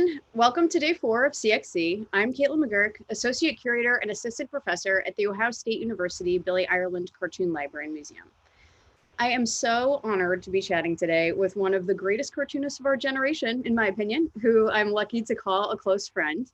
everyone. Welcome to day 4 of CXC. I'm Caitlin McGurk, Associate Curator and Assistant Professor at The Ohio State University Billy Ireland Cartoon Library and Museum. I am so honored to be chatting today with one of the greatest cartoonists of our generation, in my opinion, who I'm lucky to call a close friend.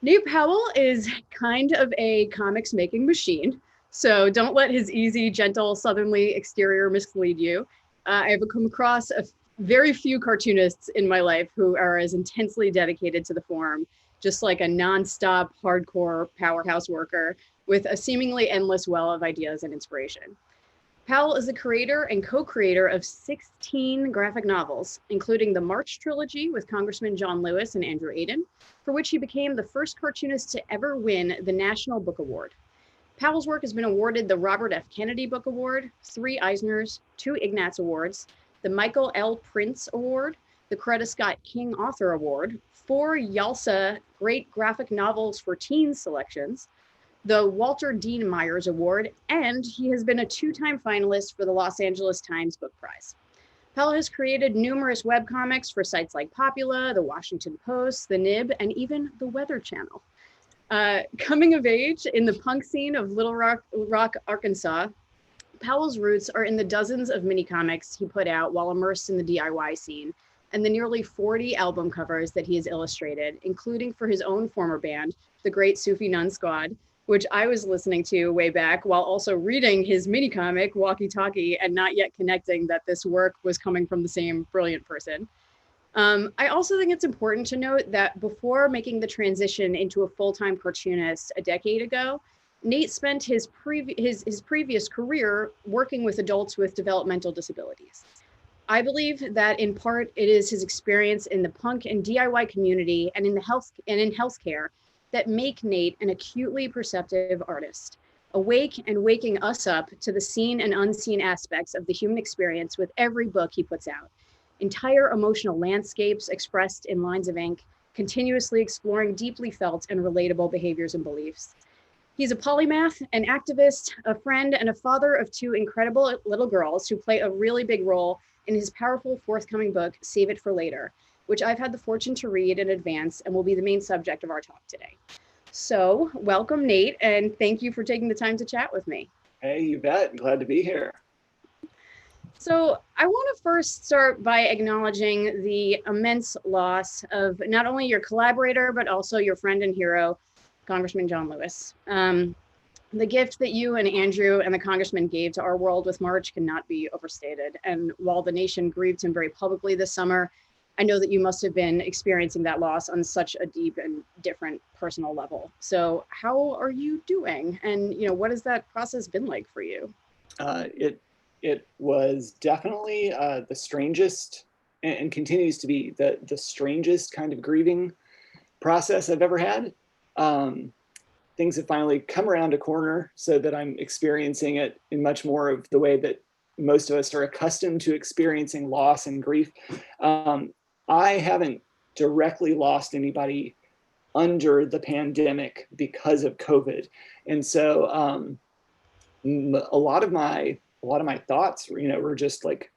Nate Powell is kind of a comics making machine, so don't let his easy, gentle, southernly exterior mislead you. I have come across very few cartoonists in my life who are as intensely dedicated to the form, just like a nonstop, hardcore powerhouse worker with a seemingly endless well of ideas and inspiration. Powell is the creator and co-creator of 16 graphic novels, including the March trilogy with Congressman John Lewis and Andrew Aden, for which he became the first cartoonist to ever win the National Book Award. Powell's work has been awarded the Robert F. Kennedy Book Award, 3 Eisners, 2 Ignatz Awards, the Michael L. Prince Award, the Coretta Scott King Author Award, 4 YALSA Great Graphic Novels for Teens selections, the Walter Dean Myers Award, and he has been a 2-time finalist for the Los Angeles Times Book Prize. Powell has created numerous webcomics for sites like Popula, the Washington Post, the Nib, and even the Weather Channel. Coming of age in the punk scene of Little Rock, Arkansas, Powell's roots are in the dozens of mini comics he put out while immersed in the DIY scene, and the nearly 40 album covers that he has illustrated, including for his own former band, the Great Sufi Nun Squad, which I was listening to way back while also reading his mini comic, Walkie Talkie, and not yet connecting that this work was coming from the same brilliant person. I also think it's important to note that before making the transition into a full-time cartoonist a decade ago, Nate spent his previous career working with adults with developmental disabilities. I believe that in part it is his experience in the punk and DIY community and in healthcare that make Nate an acutely perceptive artist, awake and waking us up to the seen and unseen aspects of the human experience with every book he puts out. Entire emotional landscapes expressed in lines of ink, continuously exploring deeply felt and relatable behaviors and beliefs. He's a polymath, an activist, a friend, and a father of 2 incredible little girls who play a really big role in his powerful forthcoming book, Save It for Later, which I've had the fortune to read in advance and will be the main subject of our talk today. So welcome, Nate, and thank you for taking the time to chat with me. Hey, you bet. Glad to be here. So I want to first start by acknowledging the immense loss of not only your collaborator, but also your friend and hero, Congressman John Lewis. The gift that you and Andrew and the congressman gave to our world with March cannot be overstated. And while the nation grieved him very publicly this summer, I know that you must have been experiencing that loss on such a deep and different personal level. So how are you doing? And what has that process been like for you? It was definitely the strangest and continues to be the strangest kind of grieving process I've ever had. Things have finally come around a corner so that I'm experiencing it in much more of the way that most of us are accustomed to experiencing loss and grief. I haven't directly lost anybody under the pandemic because of COVID. And so a lot of my thoughts, were just like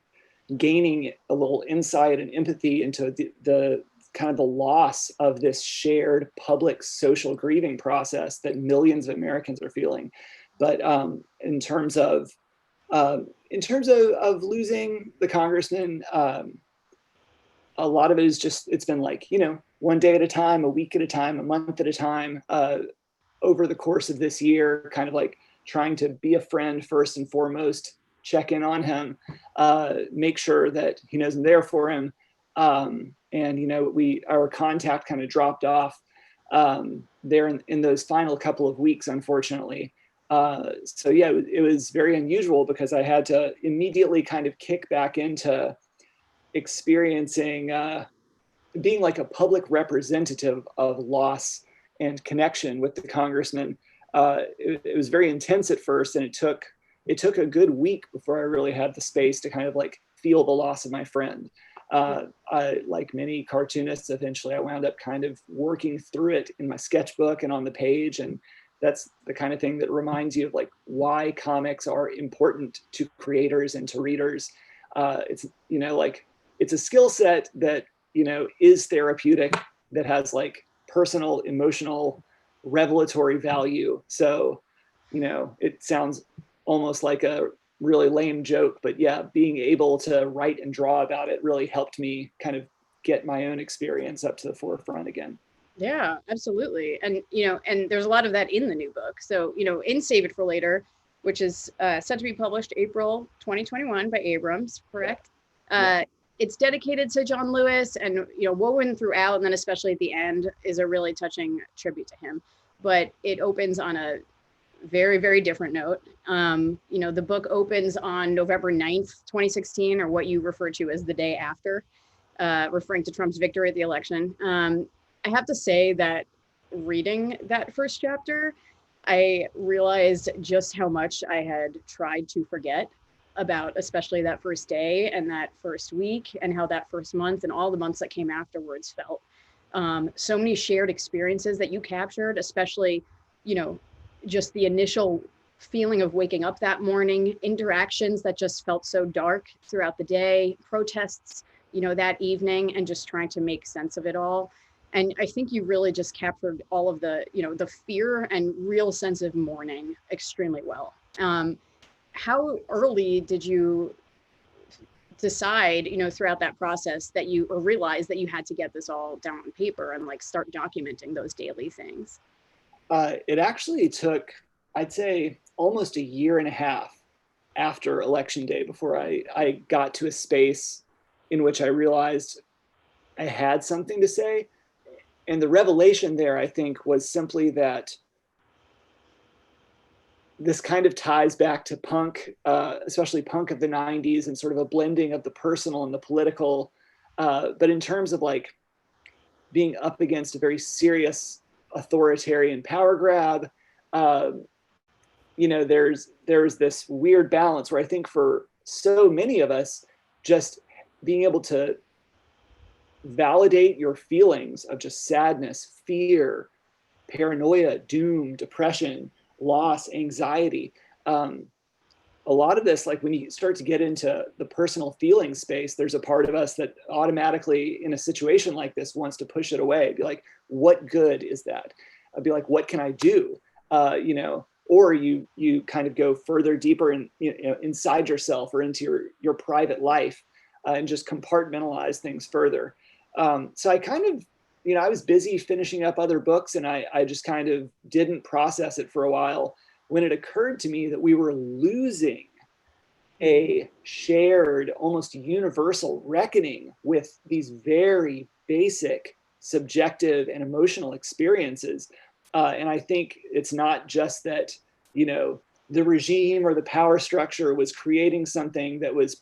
gaining a little insight and empathy into the kind of the loss of this shared public social grieving process that millions of Americans are feeling. But in terms of losing the congressman, a lot of it is just, it's been like, one day at a time, a week at a time, a month at a time, over the course of this year, kind of like trying to be a friend first and foremost, check in on him, make sure that he knows I'm there for him. And, our contact kind of dropped off there in those final couple of weeks, unfortunately. So yeah, it was very unusual because I had to immediately kind of kick back into experiencing being like a public representative of loss and connection with the congressman. It was very intense at first, and it took a good week before I really had the space to kind of like feel the loss of my friend. Like many cartoonists, eventually I wound up kind of working through it in my sketchbook and on the page, and that's the kind of thing that reminds you of like why comics are important to creators and to readers. It's, like, it's a skill set that, is therapeutic that has like personal, emotional, revelatory value. So, it sounds almost like a really lame joke, but yeah, being able to write and draw about it really helped me kind of get my own experience up to the forefront again. Yeah, absolutely. And, and there's a lot of that in the new book. So, in Save It for Later, which is set to be published April 2021 by Abrams, correct? Yeah. It's dedicated to John Lewis, and, woven throughout, and then especially at the end, is a really touching tribute to him. But it opens on a very, very different note. The book opens on November 9th, 2016, or what you refer to as the day after, referring to Trump's victory at the election. I have to say that reading that first chapter, I realized just how much I had tried to forget about, especially that first day and that first week, and how that first month and all the months that came afterwards felt. So many shared experiences that you captured, especially, just the initial feeling of waking up that morning, interactions that just felt so dark throughout the day, protests, that evening, and just trying to make sense of it all. And I think you really just captured all of the, the fear and real sense of mourning extremely well. How early did you decide, throughout that process that you, or realize that you had to get this all down on paper and like start documenting those daily things? It actually took, I'd say, almost a year and a half after Election Day before I got to a space in which I realized I had something to say. And the revelation there, I think, was simply that this kind of ties back to punk, especially punk of the 90s, and sort of a blending of the personal and the political. But in terms of like being up against a very serious authoritarian power grab, there's this weird balance where I think for so many of us, just being able to validate your feelings of just sadness, fear, paranoia, doom, depression, loss, anxiety. A lot of this, like when you start to get into the personal feeling space, there's a part of us that automatically in a situation like this wants to push it away. Be like, what good is that? I'd be like, what can I do? Or you kind of go further deeper in, inside yourself or into your private life and just compartmentalize things further. So I kind of, I was busy finishing up other books, and I just kind of didn't process it for a while when it occurred to me that we were losing a shared, almost universal reckoning with these very basic subjective and emotional experiences. And I think it's not just that, the regime or the power structure was creating something that was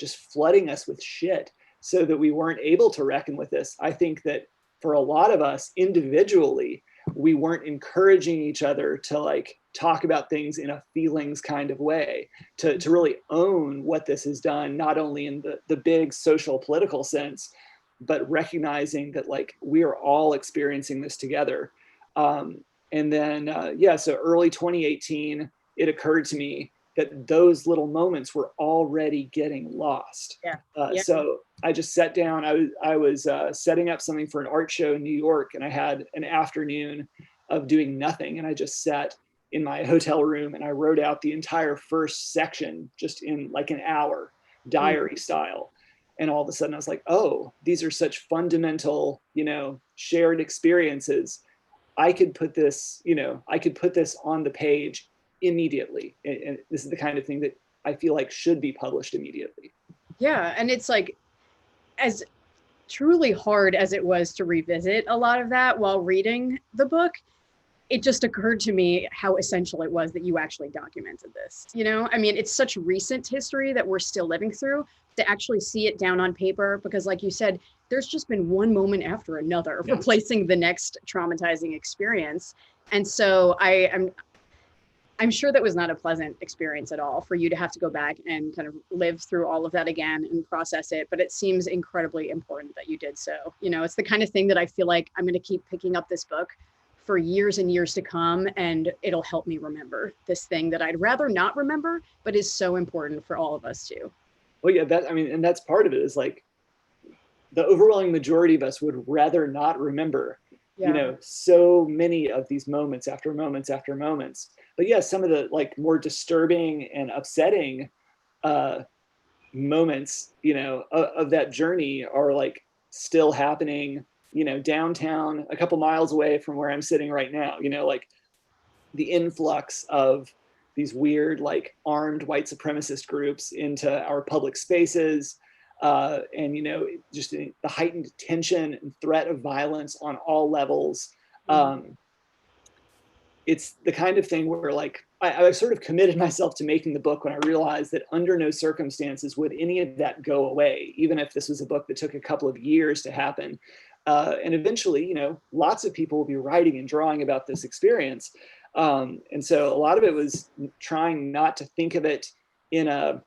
just flooding us with shit so that we weren't able to reckon with this. I think that for a lot of us individually, we weren't encouraging each other to like talk about things in a feelings kind of way, to really own what this has done, not only in the big social political sense, but recognizing that like we are all experiencing this together. And then, so early 2018, it occurred to me that those little moments were already getting lost. Yeah. So I just sat down. I was setting up something for an art show in New York, and I had an afternoon of doing nothing. And I just sat in my hotel room and I wrote out the entire first section just in like an hour, diary style. And all of a sudden I was like, oh, these are such fundamental, shared experiences. I could put this on the page immediately. And this is the kind of thing that I feel like should be published immediately. Yeah. And it's like, as truly hard as it was to revisit a lot of that while reading the book, it just occurred to me how essential it was that you actually documented this. I mean, it's such recent history that we're still living through, to actually see it down on paper, because like you said, there's just been one moment after another replacing the next traumatizing experience. And so I'm sure that was not a pleasant experience at all for you to have to go back and kind of live through all of that again and process it. But it seems incredibly important that you did so. It's the kind of thing that I feel like I'm going to keep picking up this book for years and years to come, and it'll help me remember this thing that I'd rather not remember, but is so important for all of us too. Well, yeah, and that's part of it, is like the overwhelming majority of us would rather not remember, Yeah. you know, so many of these moments after moments after moments. But yeah, some of the like more disturbing and upsetting moments, you know, of that journey are like still happening, you know, downtown, a couple miles away from where I'm sitting right now, you know, like the influx of these weird, like armed white supremacist groups into our public spaces. And, you know, just the heightened tension and threat of violence on all levels. It's the kind of thing where like I sort of committed myself to making the book when I realized that under no circumstances would any of that go away, even if this was a book that took a couple of years to happen. And eventually, you know, lots of people will be writing and drawing about this experience. And so a lot of it was trying not to think of it in a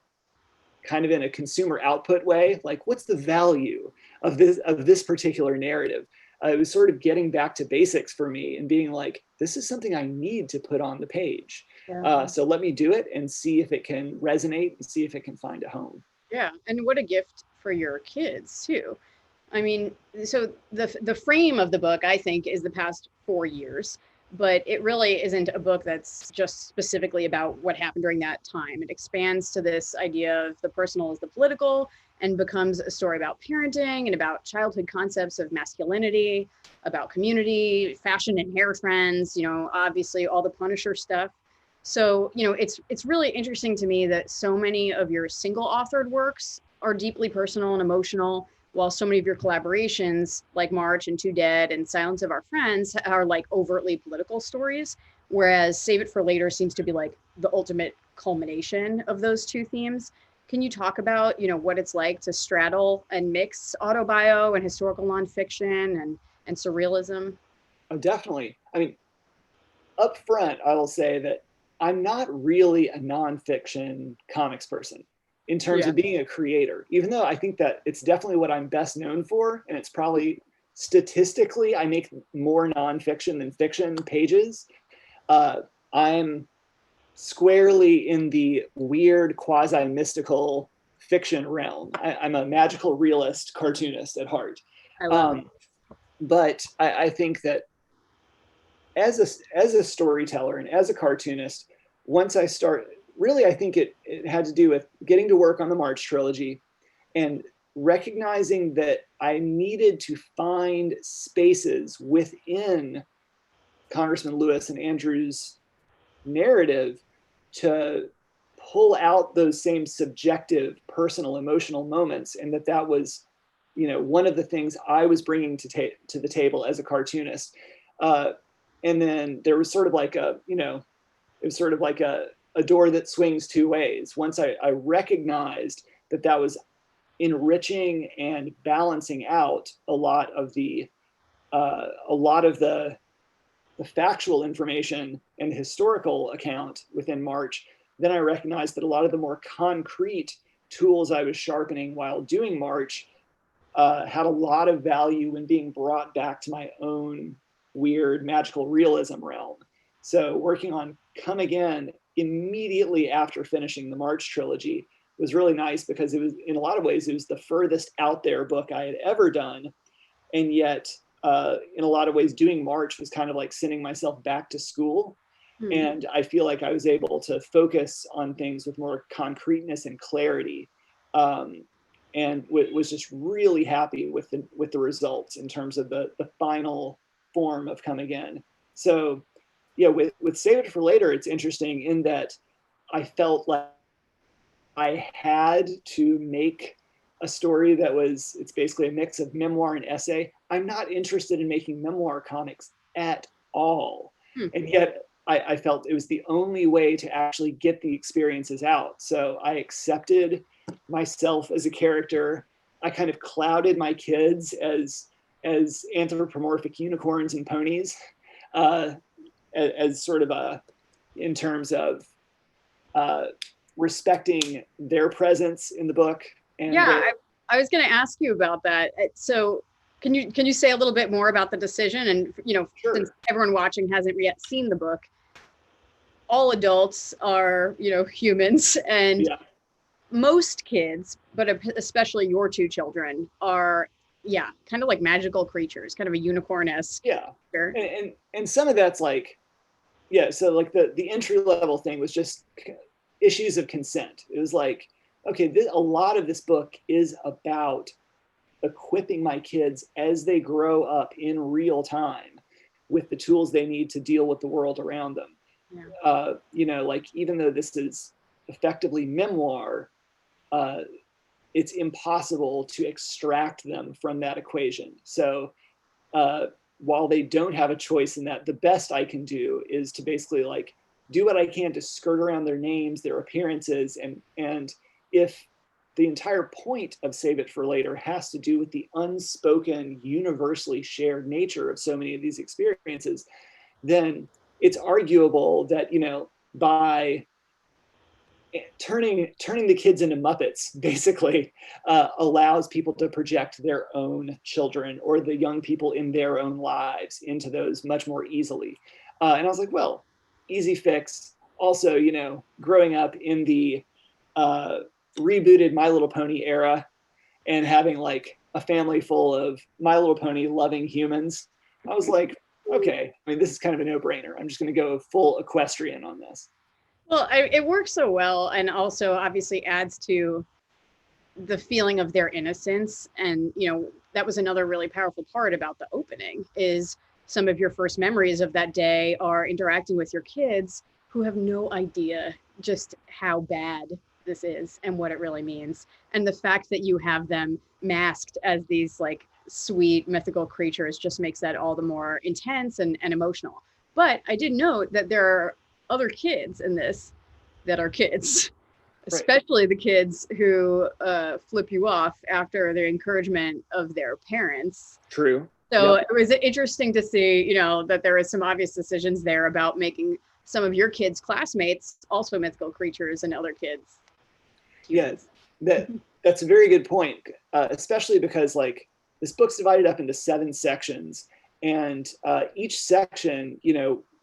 kind of in a consumer output way, like what's the value of this particular narrative. It was sort of getting back to basics for me and being like, this is something I need to put on the page. Yeah. So let me do it and see if it can resonate and see if it can find a home. Yeah, and what a gift for your kids too. I mean, so the frame of the book, I think, is the past 4 years, but it really isn't a book that's just specifically about what happened during that time. It expands to this idea of the personal as the political and becomes a story about parenting and about childhood concepts of masculinity, about community, fashion and hair trends, you know, obviously all the Punisher stuff. So, you know, it's really interesting to me that so many of your single authored works are deeply personal and emotional, while so many of your collaborations, like March and Two Dead and Silence of Our Friends, are like overtly political stories, whereas Save It for Later seems to be like the ultimate culmination of those two themes. Can you talk about, you know, what it's like to straddle and mix autobio and historical nonfiction and surrealism? Oh, definitely. I mean, up front, I will say that I'm not really a nonfiction comics person in terms Yeah. of being a creator, even though I think that it's definitely what I'm best known for. And it's probably statistically, I make more nonfiction than fiction pages. I'm squarely in the weird, quasi mystical fiction realm. I'm a magical realist cartoonist at heart. I love it. Um, but I think that as a storyteller and as a cartoonist, once I start, really, I think it had to do with getting to work on the March trilogy and recognizing that I needed to find spaces within Congressman Lewis and Andrew's narrative to pull out those same subjective, personal, emotional moments, and that was, you know, one of the things I was bringing to the table as a cartoonist. And then there was sort of like a, you know, it was sort of like a door that swings two ways. Once I recognized that was enriching and balancing out a lot of the factual information and historical account within March, then I recognized that a lot of the more concrete tools I was sharpening while doing March had a lot of value when being brought back to my own weird magical realism realm. So working on Come Again immediately after finishing the March trilogy was really nice because it was, in a lot of ways, it was the furthest out there book I had ever done. And yet, in a lot of ways, doing March was kind of like sending myself back to school. And I feel like I was able to focus on things with more concreteness and clarity. And was just really happy with the results in terms of the final form of Come Again. So yeah, with Save It for Later, it's interesting in that I felt like I had to make a story that was, it's basically a mix of memoir and essay. I'm not interested in making memoir comics at all. And yet I felt it was the only way to actually get the experiences out. So I accepted myself as a character. I kind of clouded my kids as anthropomorphic unicorns and ponies, as sort of a, in terms of respecting their presence in the book. And yeah, I was going to ask you about that. So can you say a little bit more about the decision? And, you know, sure. Since everyone watching hasn't yet seen the book, all adults are, you know, humans, and yeah. most kids, but especially your two children, are yeah, kind of like magical creatures, kind of a unicorn-esque. Yeah. Sure. And some of that's like, yeah, so like the entry level thing was just issues of consent. It was like, okay, a lot of this book is about equipping my kids as they grow up in real time with the tools they need to deal with the world around them. Yeah. Like even though this is effectively memoir, it's impossible to extract them from that equation. So while they don't have a choice in that, the best I can do is to basically like do what I can to skirt around their names, their appearances, and if the entire point of Save It for Later has to do with the unspoken, universally shared nature of so many of these experiences, then it's arguable that, by turning the kids into Muppets basically allows people to project their own children or the young people in their own lives into those much more easily. And I was like, well, easy fix. Also, growing up in the rebooted My Little Pony era and having like a family full of My Little Pony loving humans, I was like, okay, I mean, this is kind of a no-brainer. I'm just going to go full equestrian on this. Well, it works so well, and also obviously adds to the feeling of their innocence. And that was another really powerful part about the opening, is some of your first memories of that day are interacting with your kids who have no idea just how bad this is and what it really means. And the fact that you have them masked as these like sweet mythical creatures just makes that all the more intense and emotional. But I did note that there are other kids in this that are kids, especially the kids who flip you off after the encouragement of their parents. True. So It was interesting to see, that there is some obvious decisions there about making some of your kids' classmates also mythical creatures and other kids. Yes, that's a very good point, especially because like this book's divided up into 7 sections, and each section,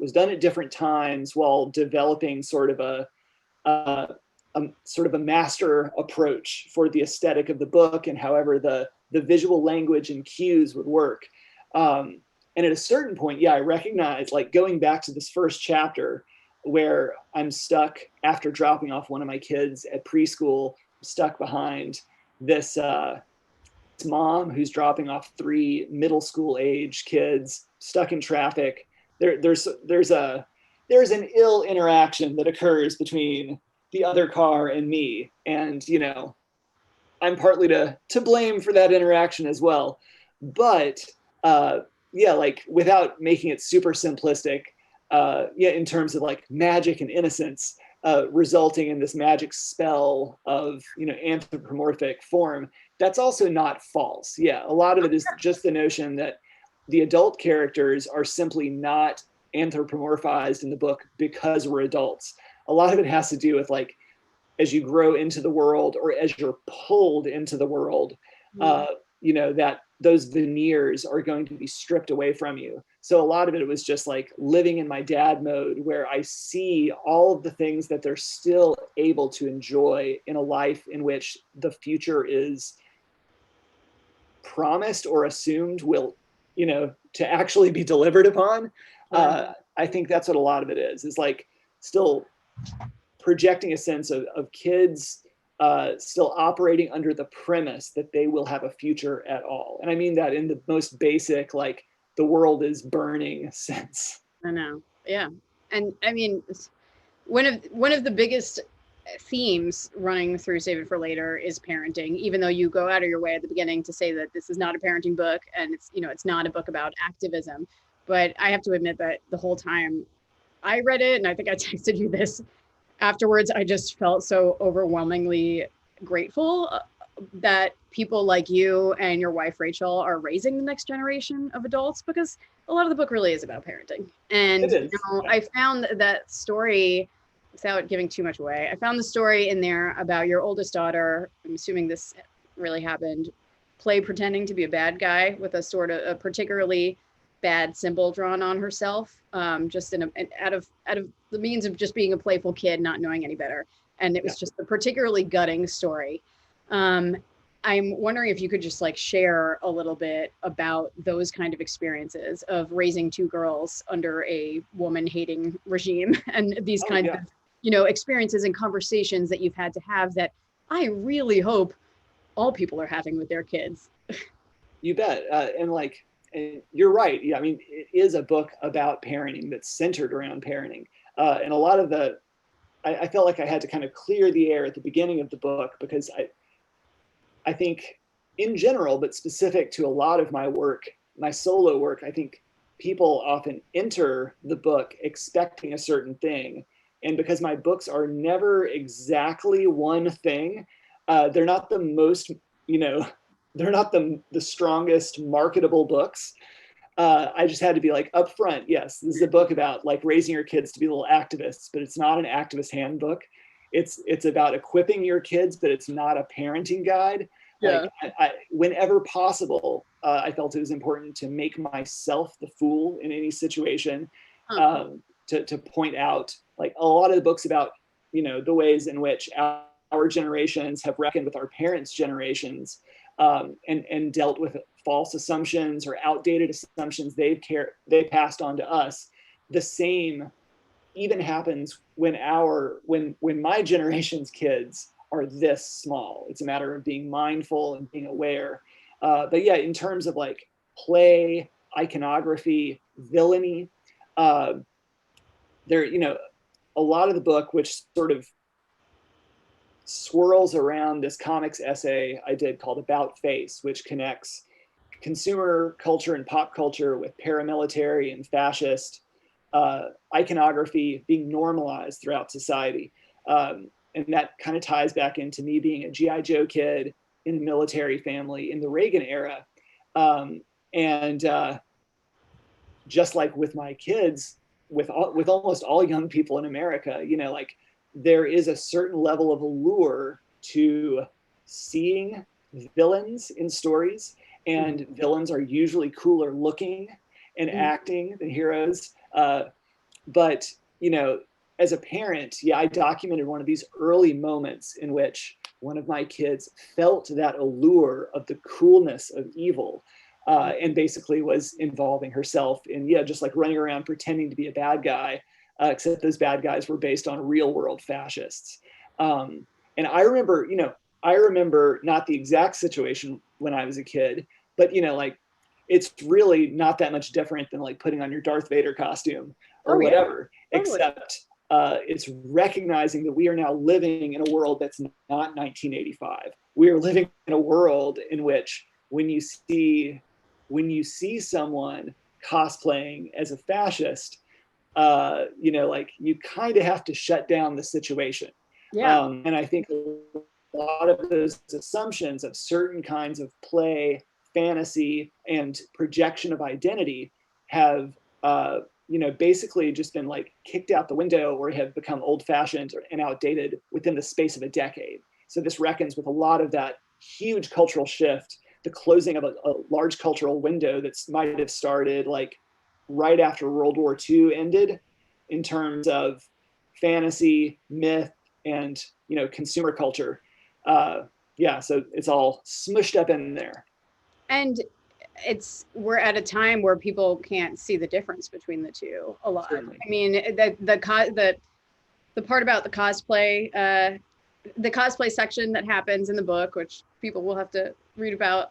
was done at different times while developing sort of a master approach for the aesthetic of the book and however the visual language and cues would work. And at a certain point, I recognize, like, going back to this first chapter where I'm stuck after dropping off one of my kids at preschool, stuck behind this mom who's dropping off 3 middle school age kids, stuck in traffic. There's an ill interaction that occurs between the other car and me, and I'm partly to blame for that interaction as well. But like, without making it super simplistic, in terms of like magic and innocence resulting in this magic spell of anthropomorphic form, that's also not false. A lot of it is just the notion that the adult characters are simply not anthropomorphized in the book because we're adults. A lot of it has to do with, like, as you grow into the world or as you're pulled into the world, that those veneers are going to be stripped away from you. So a lot of it was just like living in my dad mode, where I see all of the things that they're still able to enjoy in a life in which the future is promised or assumed will, to actually be delivered upon. I think that's what a lot of it is like still projecting a sense of kids still operating under the premise that they will have a future at all. And I mean that in the most basic, like, the world is burning sense. I know. Yeah. And I mean, one of the biggest themes running through Save It for Later is parenting, even though you go out of your way at the beginning to say that this is not a parenting book and it's not a book about activism. But I have to admit that the whole time I read it, and I think I texted you this afterwards, I just felt so overwhelmingly grateful that people like you and your wife Rachel are raising the next generation of adults, because a lot of the book really is about parenting. And I found that story, without giving too much away, I found the story in there about your oldest daughter, I'm assuming this really happened, pretending to be a bad guy with a sort of a particularly bad symbol drawn on herself, just out of the means of just being a playful kid, not knowing any better. And it was just a particularly gutting story. I'm wondering if you could just like share a little bit about those kind of experiences of raising two girls under a woman hating regime and these Oh kinds yeah, of, experiences and conversations that you've had to have that I really hope all people are having with their kids. you bet. And you're right. Yeah, I mean, it is a book about parenting that's centered around parenting. And a lot of I felt like I had to kind of clear the air at the beginning of the book because I think in general, but specific to a lot of my work, my solo work, I think people often enter the book expecting a certain thing. And because my books are never exactly one thing, they're not the most, you know, they're not the strongest marketable books. I just had to be like upfront. Yes, this is a book about like raising your kids to be little activists, but it's not an activist handbook. It's about equipping your kids, but it's not a parenting guide. Yeah. Like whenever possible, I felt it was important to make myself the fool in any situation, Huh. to point out like a lot of the books about the ways in which our generations have reckoned with our parents' generations, and dealt with false assumptions or outdated assumptions they passed on to us. The same even happens when my generation's kids are this small. It's a matter of being mindful and being aware. But yeah, in terms of like play, iconography, villainy, uh, there, a lot of the book, which sort of swirls around this comics essay I did called About Face, which connects consumer culture and pop culture with paramilitary and fascist iconography being normalized throughout society. And that kind of ties back into me being a G.I. Joe kid in a military family in the Reagan era. And just like with my kids, with almost all young people in America, like there is a certain level of allure to seeing villains in stories, and villains are usually cooler looking and acting than heroes. But as a parent, yeah, I documented one of these early moments in which one of my kids felt that allure of the coolness of evil, and basically was involving herself in, yeah, just like running around pretending to be a bad guy, except those bad guys were based on real world fascists. And I remember not the exact situation when I was a kid, but like it's really not that much different than like putting on your Darth Vader costume or Oh yeah, whatever, totally. except it's recognizing that we are now living in a world that's not 1985. We are living in a world in which when you see someone cosplaying as a fascist, like you kind of have to shut down the situation. Yeah. And I think a lot of those assumptions of certain kinds of play, fantasy, and projection of identity have, basically just been like kicked out the window or have become old fashioned and outdated within the space of a decade. So this reckons with a lot of that huge cultural shift, the closing of a large cultural window that might have started like right after World War II ended in terms of fantasy, myth, and consumer culture. Yeah, so it's all smushed up in there. And we're at a time where people can't see the difference between the two a lot. Certainly. I mean, the part about the cosplay section that happens in the book, which people will have to read about,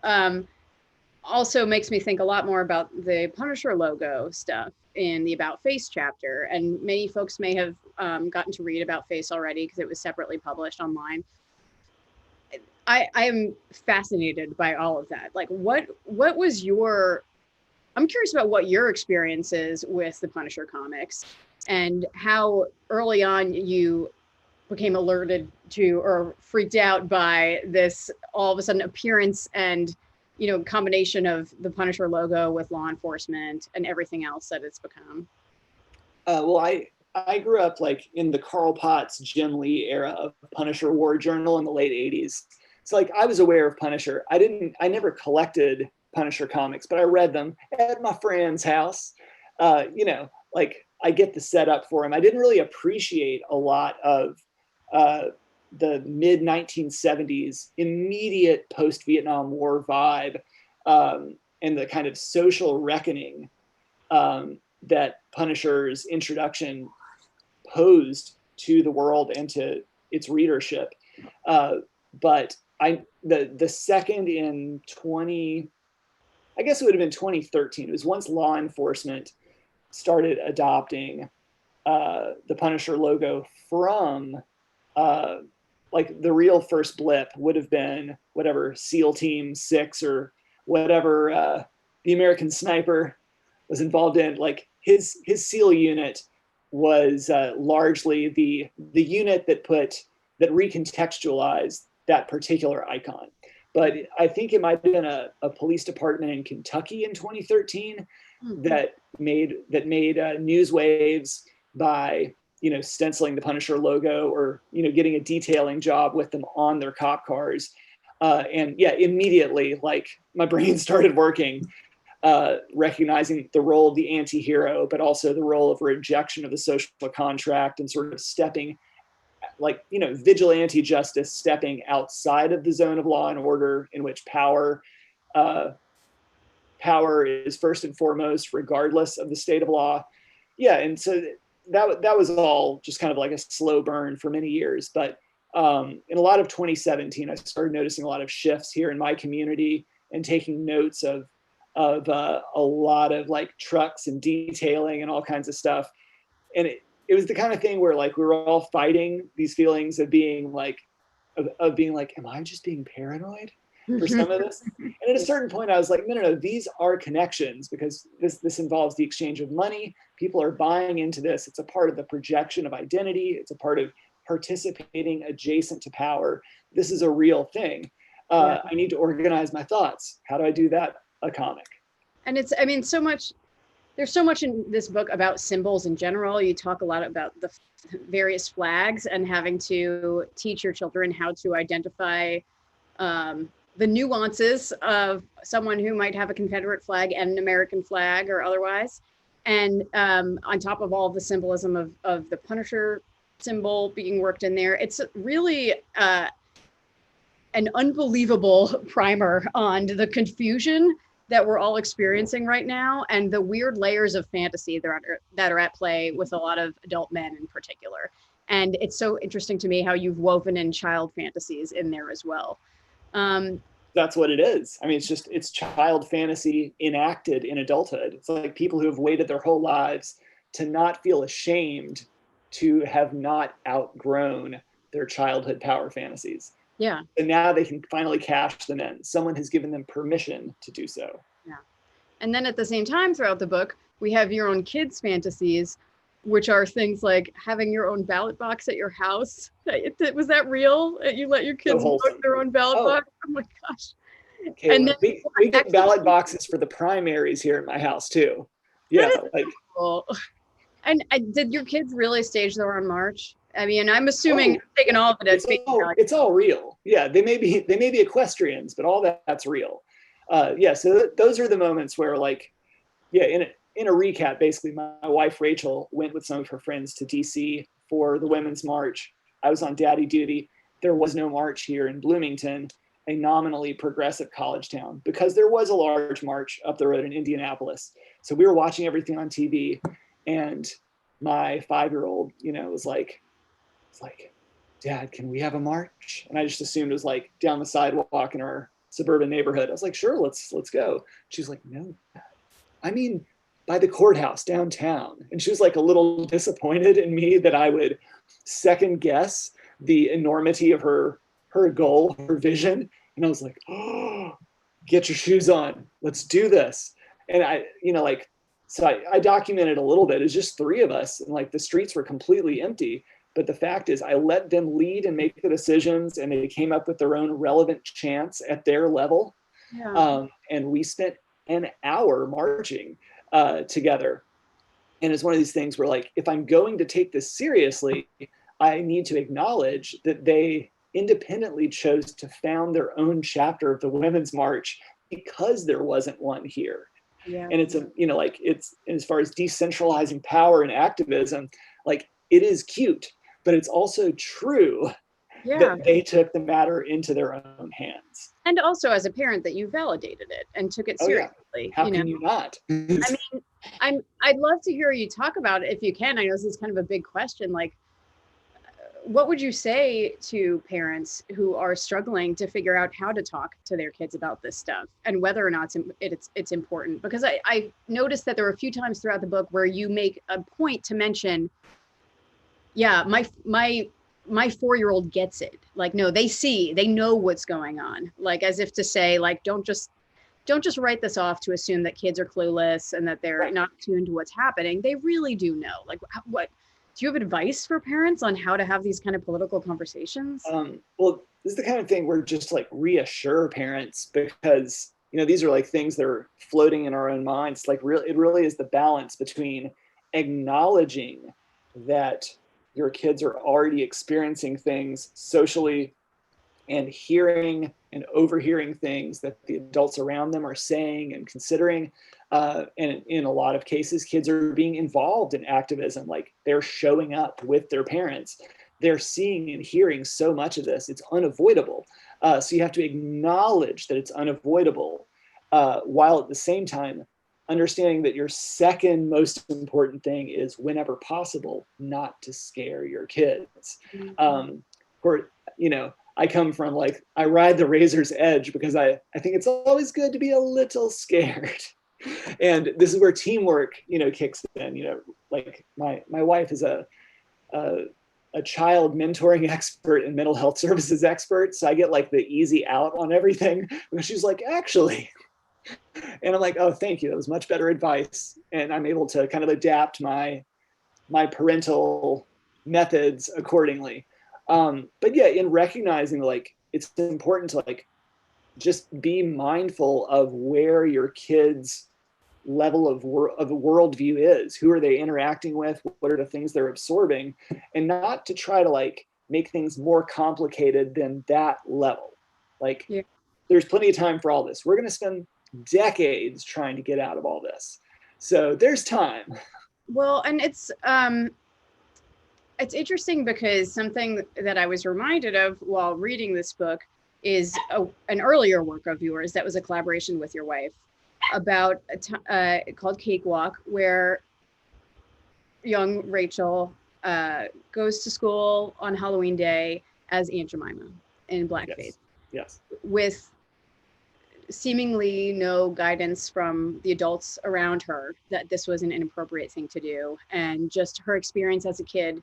also makes me think a lot more about the Punisher logo stuff in the About Face chapter. And many folks may have gotten to read About Face already because it was separately published online. I am fascinated by all of that. Like, what was your? I'm curious about what your experience is with the Punisher comics, and how early on you became alerted to or freaked out by this all of a sudden appearance and combination of the Punisher logo with law enforcement and everything else that it's become. Well, I grew up like in the Carl Potts, Jim Lee era of Punisher War Journal in the late '80s. So like I was aware of Punisher. I never collected Punisher comics, but I read them at my friend's house. Like I get the setup for him. I didn't really appreciate a lot of mid 1970s, immediate post-Vietnam War vibe, and the kind of social reckoning that Punisher's introduction posed to the world and to its readership. But the second in I guess it would have been 2013. It was once law enforcement started adopting the Punisher logo from like the real first blip would have been whatever SEAL Team 6 or whatever the American Sniper was involved in. Like his SEAL unit was largely the unit that recontextualized that particular icon. But I think it might have been a police department in Kentucky in 2013 that made news waves by stenciling the Punisher logo or getting a detailing job with them on their cop cars. And yeah, immediately, like my brain started working, recognizing the role of the anti-hero, but also the role of rejection of the social contract and sort of stepping, like, vigilante justice, stepping outside of the zone of law and order, in which power is first and foremost, regardless of the state of law. Yeah, and so that was all just kind of like a slow burn for many years. But in a lot of 2017, I started noticing a lot of shifts here in my community and taking notes of a lot of like trucks and detailing and all kinds of stuff. And it was the kind of thing where like we were all fighting these feelings of being like, am I just being paranoid for some of this? And at a certain point I was like, no, these are connections, because this involves the exchange of money. People are buying into this. It's a part of the projection of identity. It's a part of participating adjacent to power. This is a real thing. I need to organize my thoughts. How do I do that? A comic. And there's so much in this book about symbols in general. You talk a lot about the various flags and having to teach your children how to identify the nuances of someone who might have a Confederate flag and an American flag or otherwise. And on top of all the symbolism of the Punisher symbol being worked in there, it's really an unbelievable primer on the confusion that we're all experiencing right now, and the weird layers of fantasy that are at play with a lot of adult men in particular. And it's so interesting to me how you've woven in child fantasies in there as well. That's what it is. I mean, it's child fantasy enacted in adulthood. It's like people who have waited their whole lives to not feel ashamed to have not outgrown their childhood power fantasies. Yeah. And now they can finally cash them in. Someone has given them permission to do so. Yeah. And then at the same time throughout the book, we have your own kids' fantasies, which are things like having your own ballot box at your house. Was that real? You let your kids vote their own ballot box? Oh my gosh. Caitlin, and then we get ballot boxes for the primaries here in my house too. Yeah. Like cool. And did your kids really stage their own march? I mean, I'm assuming taking all of it as it's all real. Yeah, they may be equestrians, but all that's real. Yeah, so those are the moments where, like, yeah, in a recap, basically, my wife Rachel went with some of her friends to DC for the Women's March. I was on daddy duty. There was no march here in Bloomington, a nominally progressive college town, because there was a large march up the road in Indianapolis. So we were watching everything on TV, and my 5-year-old, was like, Dad, can we have a march? And I just assumed it was like down the sidewalk in our suburban neighborhood. I was like, sure, let's go. She's like, no, Dad. I mean, by the courthouse downtown. And she was like a little disappointed in me that I would second guess the enormity of her goal, her vision. And I was like, oh, get your shoes on. Let's do this. And I documented a little bit. It's just 3 of us, and like the streets were completely empty. But the fact is, I let them lead and make the decisions, and they came up with their own relevant chants at their level. Yeah. And we spent an hour marching together. And it's one of these things where, like, if I'm going to take this seriously, I need to acknowledge that they independently chose to found their own chapter of the Women's March because there wasn't one here. Yeah. And it's it's as far as decentralizing power and activism, like, it is cute, but it's also true Yeah. that they took the matter into their own hands. And also as a parent that you validated it and took it Oh yeah, seriously, how can you not? I mean, I'd love to hear you talk about it if you can. I know this is kind of a big question. Like, what would you say to parents who are struggling to figure out how to talk to their kids about this stuff and whether or not it's important? Because I noticed that there were a few times throughout the book where you make a point to mention, yeah, my 4-year-old gets it. Like, no, they know what's going on. Like, as if to say, like, don't just write this off to assume that kids are clueless and that they're Right. not tuned to what's happening. They really do know. Like, what do you have advice for parents on how to have these kind of political conversations? Well, this is the kind of thing where just like reassure parents, because these are like things that are floating in our own minds. Like, it really is the balance between acknowledging that your kids are already experiencing things socially and hearing and overhearing things that the adults around them are saying and considering. And in a lot of cases, kids are being involved in activism, like they're showing up with their parents. They're seeing and hearing so much of this, it's unavoidable. So you have to acknowledge that it's unavoidable, while at the same time understanding that your second most important thing is, whenever possible, not to scare your kids. Or, I come from like, I ride the razor's edge because I think it's always good to be a little scared. And this is where teamwork, kicks in. Like my wife is a child mentoring expert and mental health services expert. So I get like the easy out on everything because she's like, actually, and I'm like, oh, thank you. That was much better advice. And I'm able to kind of adapt my parental methods accordingly. But yeah, in recognizing like it's important to like just be mindful of where your kids' level of a worldview is. Who are they interacting with? What are the things they're absorbing? And not to try to like make things more complicated than that level. Like, Yeah. there's plenty of time for all this. We're going to spend decades trying to get out of all this. So there's time. Well, and it's interesting because something that I was reminded of while reading this book is an earlier work of yours that was a collaboration with your wife about called Cakewalk, where young Rachel goes to school on Halloween Day as Aunt Jemima in blackface. Yes. With seemingly no guidance from the adults around her that this was an inappropriate thing to do, and just her experience as a kid,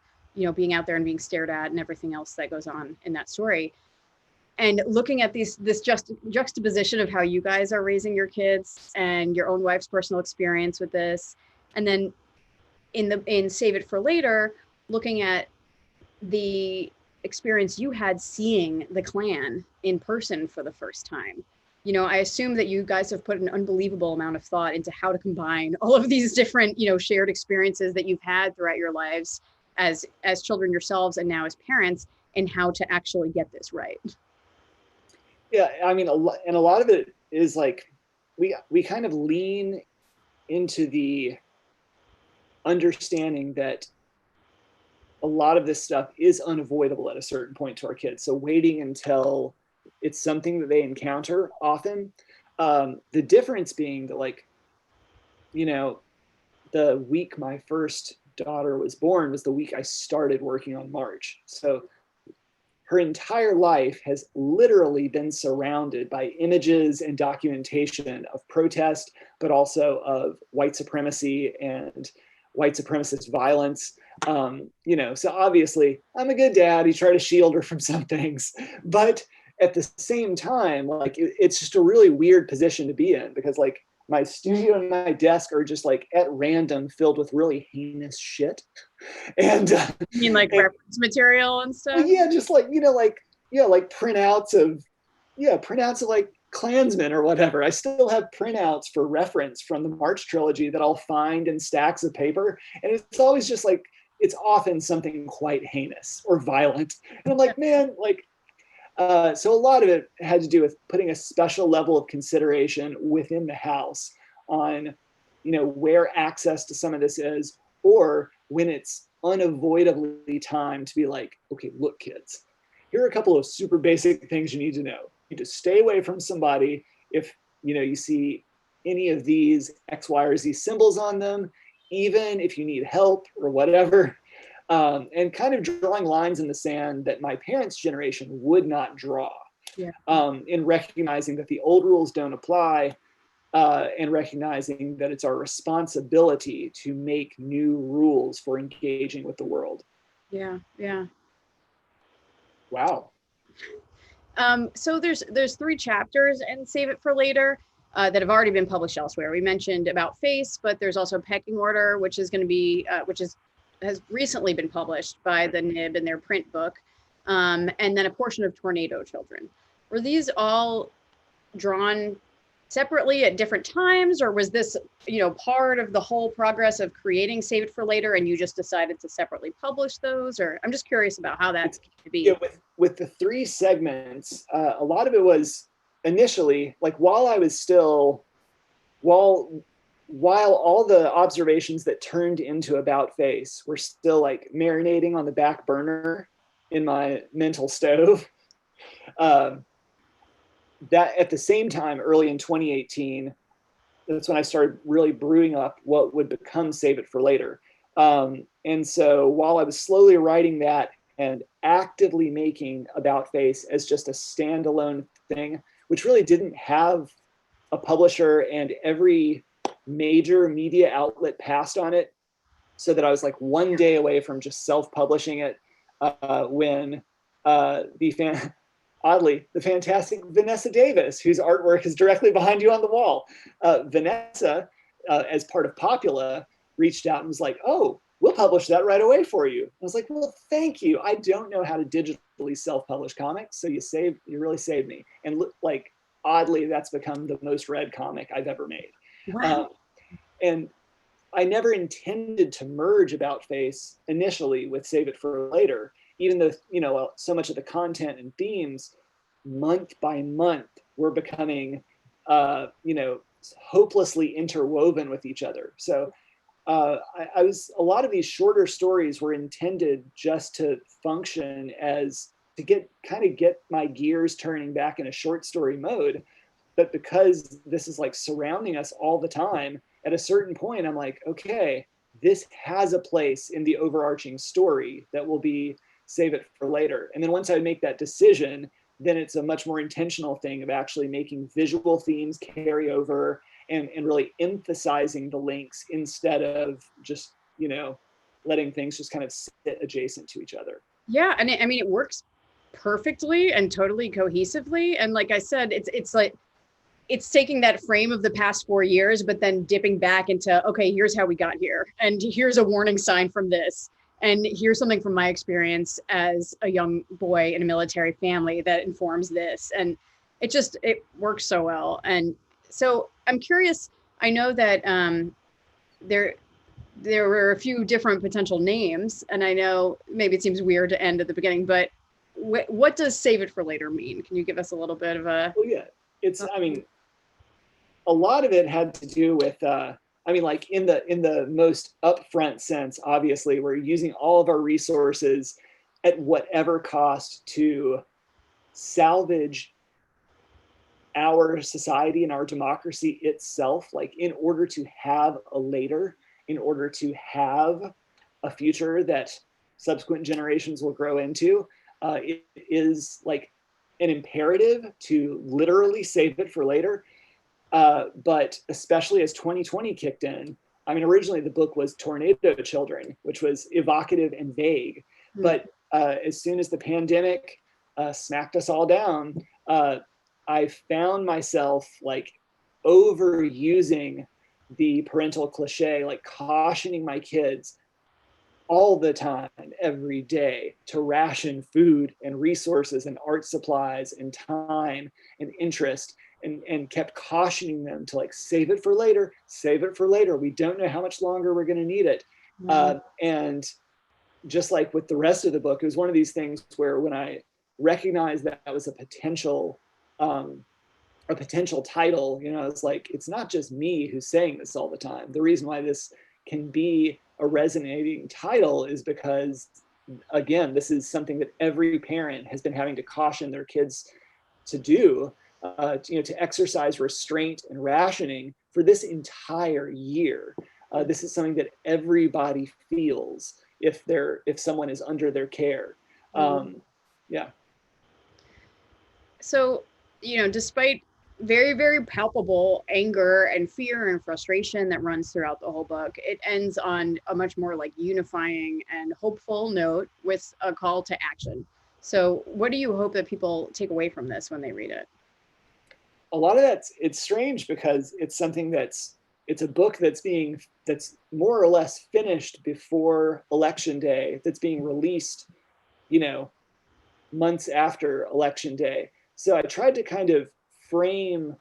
being out there and being stared at and everything else that goes on in that story. And looking at this juxtaposition of how you guys are raising your kids and your own wife's personal experience with this, and then in Save It for Later, looking at the experience you had seeing the Klan in person for the first time. I assume that you guys have put an unbelievable amount of thought into how to combine all of these different, shared experiences that you've had throughout your lives as children yourselves and now as parents, and how to actually get this right. Yeah, I mean, a lot of it is like we kind of lean into the understanding that a lot of this stuff is unavoidable at a certain point to our kids. So waiting until it's something that they encounter often. The difference being that, like, the week my first daughter was born was the week I started working on March. So her entire life has literally been surrounded by images and documentation of protest, but also of white supremacy and white supremacist violence. So obviously I'm a good dad. He tried to shield her from some things, but at the same time, like, it's just a really weird position to be in, because like my studio and my desk are just like at random filled with really heinous shit. And You mean like reference material and stuff? yeah, just like, like printouts of like Klansmen or whatever. I still have printouts for reference from the March trilogy that I'll find in stacks of paper. And it's always just like, it's often something quite heinous or violent. And I'm like, man, like, so a lot of it had to do with putting a special level of consideration within the house on, where access to some of this is, or when it's unavoidably time to be like, okay, look, kids, here are a couple of super basic things you need to know. You need to stay away from somebody if you see any of these X, Y, or Z symbols on them, even if you need help or whatever. And kind of drawing lines in the sand that my parents' generation would not draw. Yeah. In recognizing that the old rules don't apply, and recognizing that it's our responsibility to make new rules for engaging with the world. Yeah, yeah. Wow. So there's 3 chapters in Save It for Later that have already been published elsewhere. We mentioned About Face, but there's also Pecking Order, which is going to be has recently been published by the Nib in their print book, and then a portion of Tornado Children. Were these all drawn separately at different times, or was this part of the whole progress of creating Save It for Later and you just decided to separately publish those? Or I'm just curious about how that came to be. Yeah, with the 3 segments, a lot of it was initially like while all the observations that turned into About Face were still like marinating on the back burner in my mental stove. That at the same time, early in 2018, that's when I started really brewing up what would become Save It for Later. And so while I was slowly writing that and actively making About Face as just a standalone thing, which really didn't have a publisher, and every major media outlet passed on it, so that I was like one day away from just self-publishing it, when oddly, the fantastic Vanessa Davis, whose artwork is directly behind you on the wall. Vanessa, as part of Popula, reached out and was like, oh, we'll publish that right away for you. I was like, well, thank you. I don't know how to digitally self-publish comics, so you really saved me. And like, oddly, that's become the most read comic I've ever made. Wow. And I never intended to merge About Face initially with Save It for Later, even though so much of the content and themes month by month were becoming hopelessly interwoven with each other. So a lot of these shorter stories were intended just to function as to get my gears turning back in a short story mode. But because this is like surrounding us all the time, at a certain point, I'm like, okay, this has a place in the overarching story that will be Save It for Later. And then once I make that decision, then it's a much more intentional thing of actually making visual themes carry over and really emphasizing the links instead of just, letting things just kind of sit adjacent to each other. Yeah. And it works perfectly and totally cohesively. And like I said, it's like, it's taking that frame of the past 4 years, but then dipping back into, okay, here's how we got here. And here's a warning sign from this. And here's something from my experience as a young boy in a military family that informs this. And it works so well. And so I'm curious, I know that there were a few different potential names, and I know maybe it seems weird to end at the beginning, but what does Save It for Later mean? Can you give us a little bit of a... Well, yeah, a lot of it had to do with, like in the most upfront sense, obviously, we're using all of our resources at whatever cost to salvage our society and our democracy itself, like in order to have a later, in order to have a future that subsequent generations will grow into. It is like an imperative to literally save it for later. But especially as 2020 kicked in, originally the book was Tornado Children, which was evocative and vague. Mm-hmm. But as soon as the pandemic smacked us all down, I found myself like overusing the parental cliche, like cautioning my kids all the time, every day, to ration food and resources and art supplies and time and interest, and kept cautioning them to like save it for later, save it for later. We don't know how much longer we're going to need it. Mm-hmm. And just like with the rest of the book, it was one of these things where when I recognized that was a potential title, it's like, it's not just me who's saying this all the time. The reason why this can be a resonating title is because again, this is something that every parent has been having to caution their kids to do, to exercise restraint and rationing for this entire year. This is something that everybody feels if someone is under their care. Yeah. So, despite very, very palpable anger and fear and frustration that runs throughout the whole book, it ends on a much more like unifying and hopeful note with a call to action. So what do you hope that people take away from this when they read it? A lot of it's strange because it's something it's a book that's more or less finished before election day, that's being released, months after election day. So I tried to kind of frame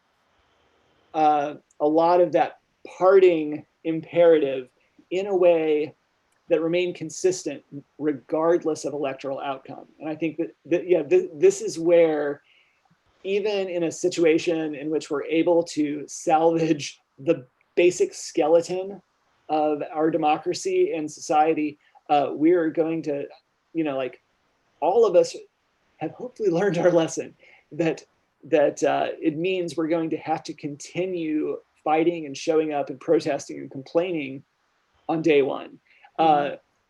a lot of that parting imperative in a way that remained consistent regardless of electoral outcome. And I think this is where, even in a situation in which we're able to salvage the basic skeleton of our democracy and society, we're going to, all of us have hopefully learned our lesson that it means we're going to have to continue fighting and showing up and protesting and complaining on day one,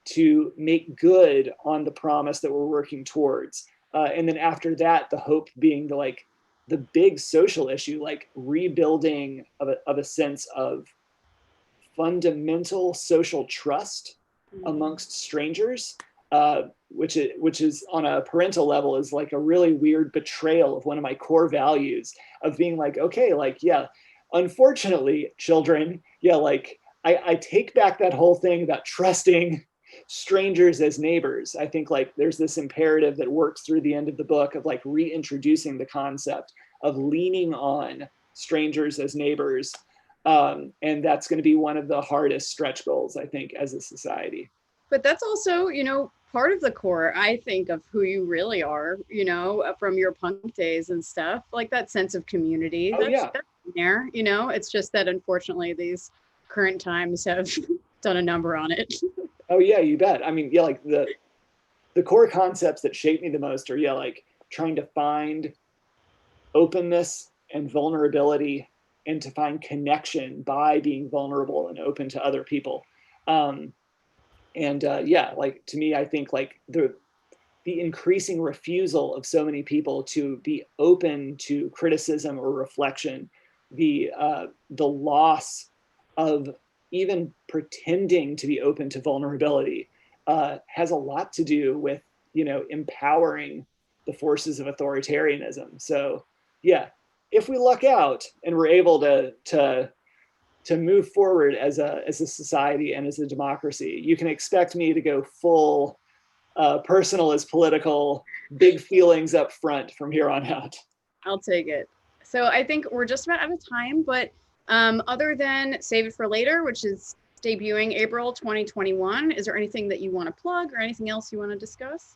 to make good on the promise that we're working towards. And then after that, the hope being the big social issue, like rebuilding of a sense of fundamental social trust amongst strangers, which is on a parental level is like a really weird betrayal of one of my core values of being like, okay, unfortunately, children, I take back that whole thing about trusting strangers as neighbors. I think there's this imperative that works through the end of the book of reintroducing the concept of leaning on strangers as neighbors. And that's going to be one of the hardest stretch goals, I think, as a society. But that's also, part of the core, I think, of who you really are, from your punk days and stuff, like that sense of community. That's there, it's just that unfortunately these current times have done a number on it. Oh yeah, you bet. I mean, the core concepts that shape me the most are trying to find openness and vulnerability and to find connection by being vulnerable and open to other people. To me, I think the increasing refusal of so many people to be open to criticism or reflection, the loss of even pretending to be open to vulnerability, has a lot to do with empowering the forces of authoritarianism. So yeah, if we luck out and we're able to move forward as a society and as a democracy, you can expect me to go full personal as political, big feelings up front from here on out. I'll take it. So I think we're just about out of time, but other than Save It for Later, which is debuting April 2021, is there anything that you want to plug or anything else you want to discuss?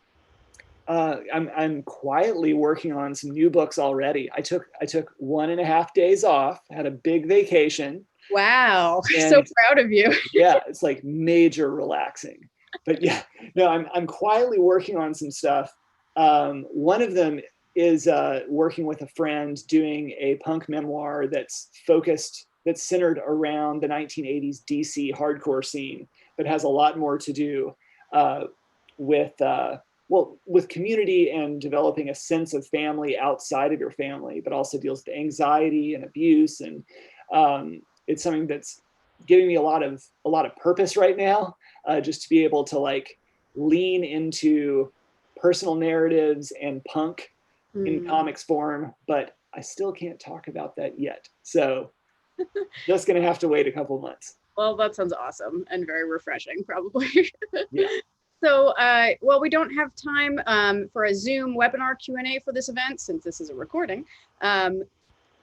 I'm quietly working on some new books already. I took 1.5 days off, had a big vacation. Wow, so proud of you. Yeah, it's major relaxing. But yeah, no, I'm quietly working on some stuff. One of them is working with a friend doing a punk memoir that's centered around the 1980s DC hardcore scene, but has a lot more to do with community and developing a sense of family outside of your family, but also deals with anxiety and abuse. And it's something that's giving me a lot of purpose right now, just to be able to lean into personal narratives and punk in comics form, but I still can't talk about that yet. So just going to have to wait a couple months. Well, that sounds awesome and very refreshing, probably. Yeah. So, we don't have time for a Zoom webinar Q&A for this event, since this is a recording.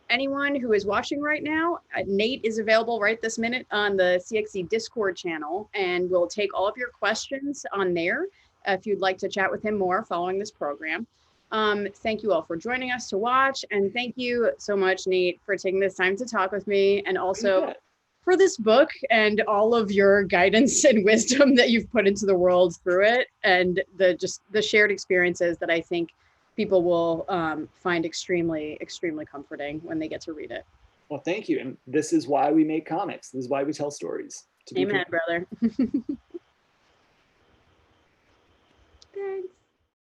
Anyone who is watching right now, Nate is available right this minute on the CXC Discord channel, and we'll take all of your questions on there if you'd like to chat with him more following this program. Thank you all for joining us to watch, and thank you so much, Nate, for taking this time to talk with me, and also for this book and all of your guidance and wisdom that you've put into the world through it, and the shared experiences that I think people will find extremely, extremely comforting when they get to read it. Well, thank you. And this is why we make comics. This is why we tell stories. Amen, brother. Thanks.